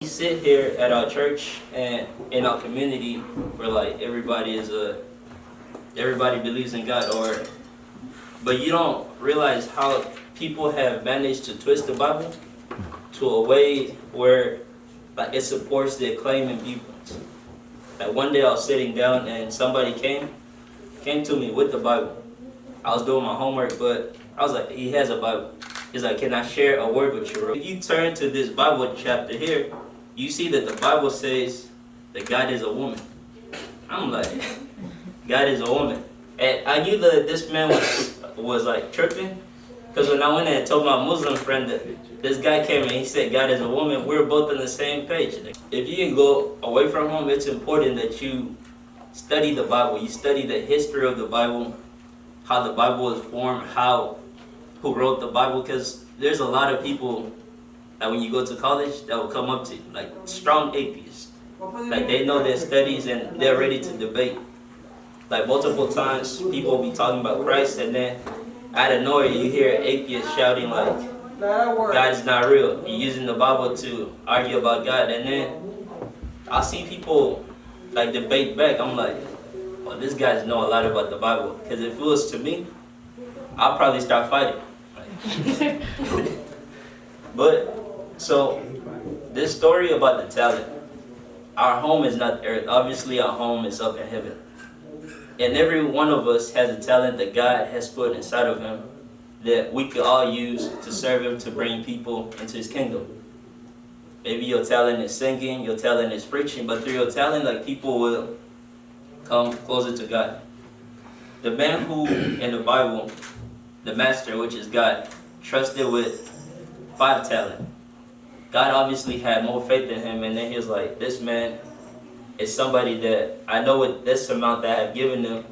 We sit here at our church and in our community where like everybody believes in God, but you don't realize how people have managed to twist the Bible to a way where like it supports their claim and viewpoints. Like one day I was sitting down and somebody came to me with the Bible. I was doing my homework, but I was like, he has a Bible. He's like, can I share a word with you? If you turn to this Bible chapter here, you see that the Bible says that God is a woman. I'm like, God is a woman. And I knew that this man was like tripping, because when I went and told my Muslim friend that this guy came and he said God is a woman, we were both on the same page. If you can go away from home, it's important that you study the Bible. You study the history of the Bible, how the Bible was formed, who wrote the Bible, because there's a lot of people that when you go to college that will come up to you, like strong atheists. Like they know their studies and they're ready to debate. Like multiple times people will be talking about Christ and then out of nowhere you hear an atheist shouting like, God is not real. You're using the Bible to argue about God. And then I see people like debate back. I'm like, oh, these guys know a lot about the Bible. Because if it was to me, I'll probably start fighting. But, so, this story about the talent, our home is not earth. Obviously, our home is up in heaven. And every one of us has a talent that God has put inside of him that we could all use to serve him, to bring people into his kingdom. Maybe your talent is singing, your talent is preaching, but through your talent, like people will come closer to God. The man who, in the Bible, the master, which is God, trusted with 5 talents. God obviously had more faith in him, and then he was like, this man is somebody that I know with this amount that I have given him,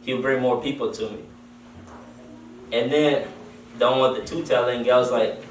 he'll bring more people to me. And then the one with the 2 talents, God was like,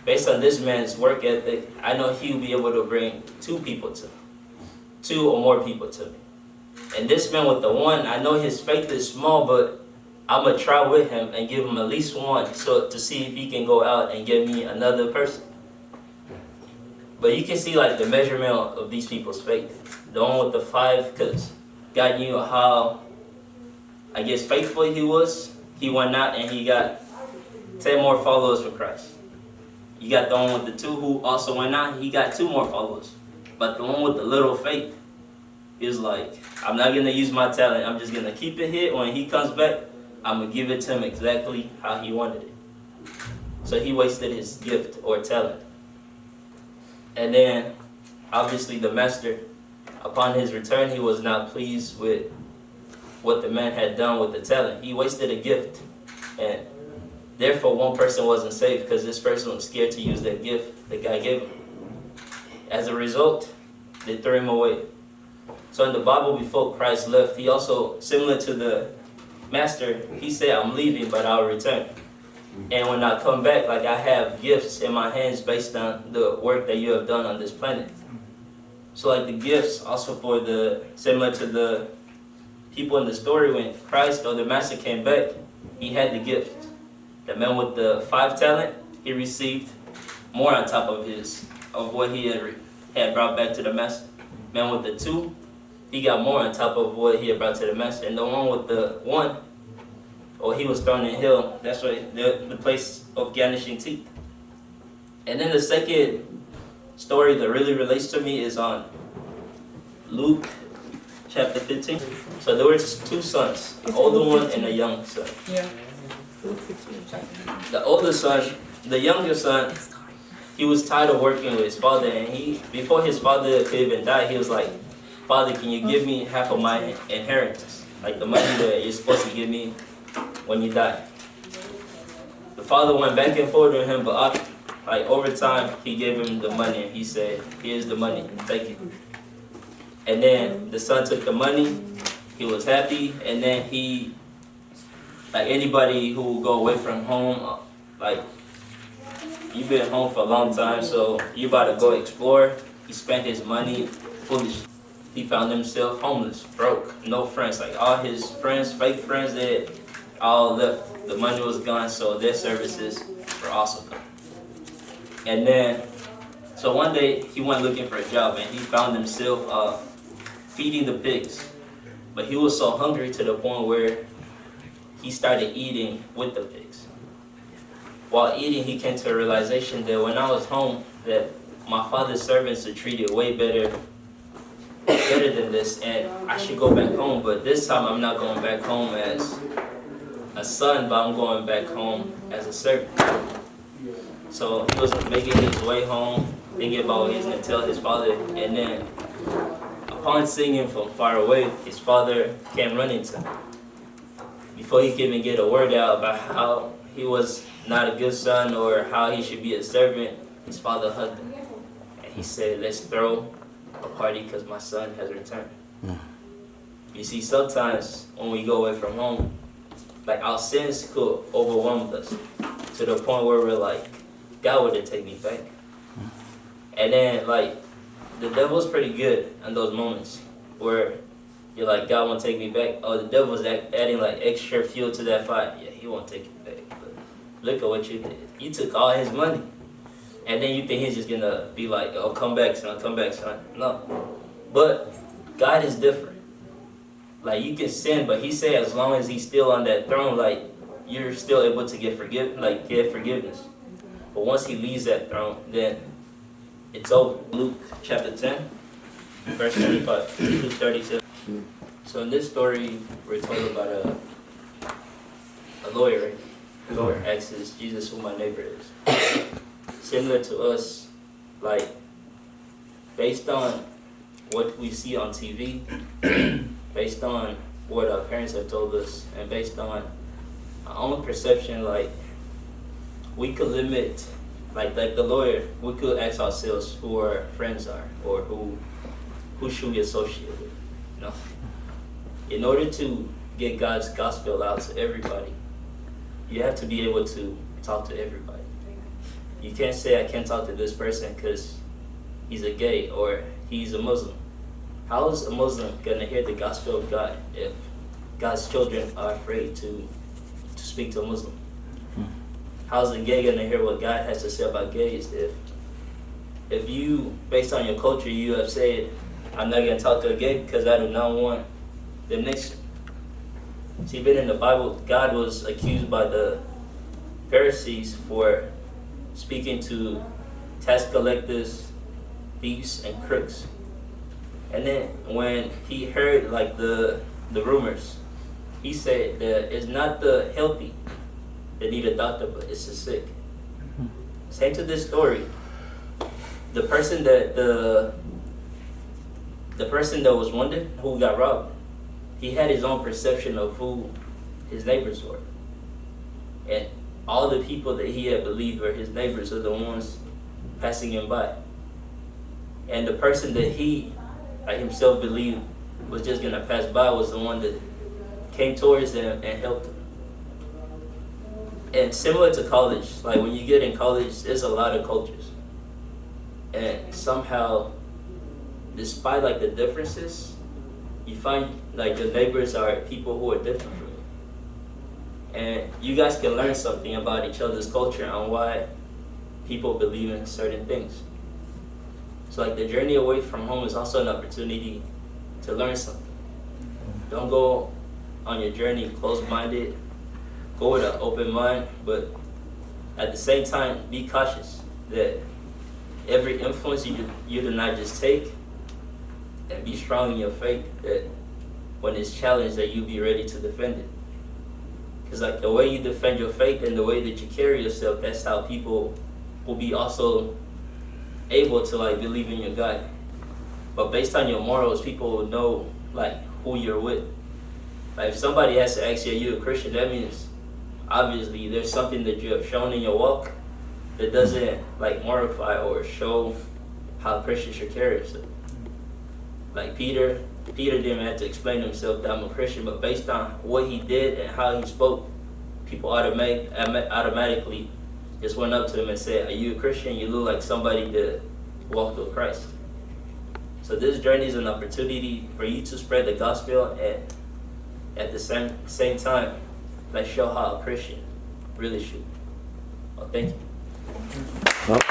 based on this man's work ethic, I know he'll be able to bring 2 people to me. 2 or more people to me. And this man with the 1, I know his faith is small, but I'm going to try with him and give him at least 1 so to see if he can go out and give me another person. But you can see like the measurement of these people's faith. The one with the 5, because God knew how, I guess, faithful he was. He went out and he got 10 more followers for Christ. You got the one with the 2 who also went out. He got 2 more followers. But the one with the little faith is like, I'm not going to use my talent. I'm just going to keep it here. When he comes back, I'm going to give it to him exactly how he wanted it. So he wasted his gift or talent. And then, obviously, the master, upon his return, he was not pleased with what the man had done with the talent. He wasted a gift. And therefore, one person wasn't saved because this person was scared to use that gift that God gave him. As a result, they threw him away. So in the Bible, before Christ left, he also, similar to the master, he said, I'm leaving, but I'll return. And when I come back, like I have gifts in my hands based on the work that you have done on this planet. So like the gifts also for similar to the people in the story, when Christ or the master came back, he had the gift. The man with the 5 talent, he received more on top of what he had brought back to the master. Man with the 2, he got more on top of what he had brought to the master. And the one with the 1, he was thrown in hell. That's right, the place of gnashing teeth. And then the second story that really relates to me is on Luke chapter 15. So there were 2 sons, the older one and the young son. Yeah. The older son, the younger son, he was tired of working with his father, and before his father could even die, he was like, Father, can you give me half of my inheritance? Like the money that you're supposed to give me when you die. The father went back and forth with him, but over time, he gave him the money, and he said, here's the money, thank you. And then the son took the money, he was happy, and then like anybody who will go away from home, like you've been home for a long time, so you about to go explore. He spent his money foolish. He found himself homeless, broke, no friends. Like all his friends, fake friends, they all left. The money was gone, so their services were also gone. And then So one day he went looking for a job and he found himself feeding the pigs. But he was so hungry to the point where he started eating with the pigs. While eating, he came to a realization that when I was home, that my father's servants are treated way better than this, and I should go back home. But this time I'm not going back home as a son, but I'm going back home as a servant. So he was making his way home, thinking about what he was going to tell his father, and then upon seeing him from far away, his father came running to him. Before he could even get a word out about how he was not a good son or how he should be a servant, his father hugged him. And he said, let's throw a party because my son has returned. You see, sometimes when we go away from home, like our sins could overwhelm us to the point where we're like, God wouldn't take me back. And then like, the devil's pretty good in those moments where you're like, God won't take me back. Oh, the devil's adding like extra fuel to that fire. Yeah, he won't take you back. But look at what you did. You took all his money. And then you think he's just gonna be like, oh, come back, son, come back, son. No. But God is different. Like, you can sin, but he said as long as he's still on that throne, like, you're still able to get forgiveness. But once he leaves that throne, then it's over. Luke chapter 10, verse 25 to 37. So in this story, we're told about a lawyer, right? The lawyer asks Jesus who my neighbor is. Similar to us, like, based on what we see on TV, based on what our parents have told us, and based on our own perception, like, we could limit, like the lawyer, we could ask ourselves who our friends are, or who should we associate with, you know? In order to get God's gospel out to everybody, you have to be able to talk to everybody. You can't say, I can't talk to this person because he's a gay or he's a Muslim. How is a Muslim going to hear the gospel of God if God's children are afraid to speak to a Muslim? How is a gay going to hear what God has to say about gays if you, based on your culture, you have said, I'm not going to talk to a gay because I do not want them next to me. See, even in the Bible, God was accused by the Pharisees for speaking to tax collectors, thieves, and crooks. And then when he heard like the rumors, he said that it's not the healthy that need a doctor, but it's the sick. Same to this story. The person that was wounded, who got robbed, he had his own perception of who his neighbors were. And all the people that he had believed were his neighbors are the ones passing him by. And the person that he himself believed was just going to pass by was the one that came towards him and helped him. And similar to college, like when you get in college, there's a lot of cultures. And somehow, despite like the differences, you find like your neighbors are people who are different from you. And you guys can learn something about each other's culture and why people believe in certain things. So like the journey away from home is also an opportunity to learn something. Don't go on your journey closed-minded, go with an open mind, but at the same time, be cautious that every influence you do not just take, and be strong in your faith that when it's challenged that you be ready to defend it. Because like the way you defend your faith and the way that you carry yourself, that's how people will be also able to like believe in your God. But based on your morals, people will know like who you're with. Like if somebody has to ask you, are you a Christian? That means obviously there's something that you have shown in your walk that doesn't like mortify or show how Christians should carry themselves. Like Peter didn't have to explain to himself that I'm a Christian, but based on what he did and how he spoke, people automatically just went up to him and said, are you a Christian? You look like somebody that walked with Christ. So this journey is an opportunity for you to spread the gospel and at the same time, let's show how a Christian really should. Well, thank you. Well.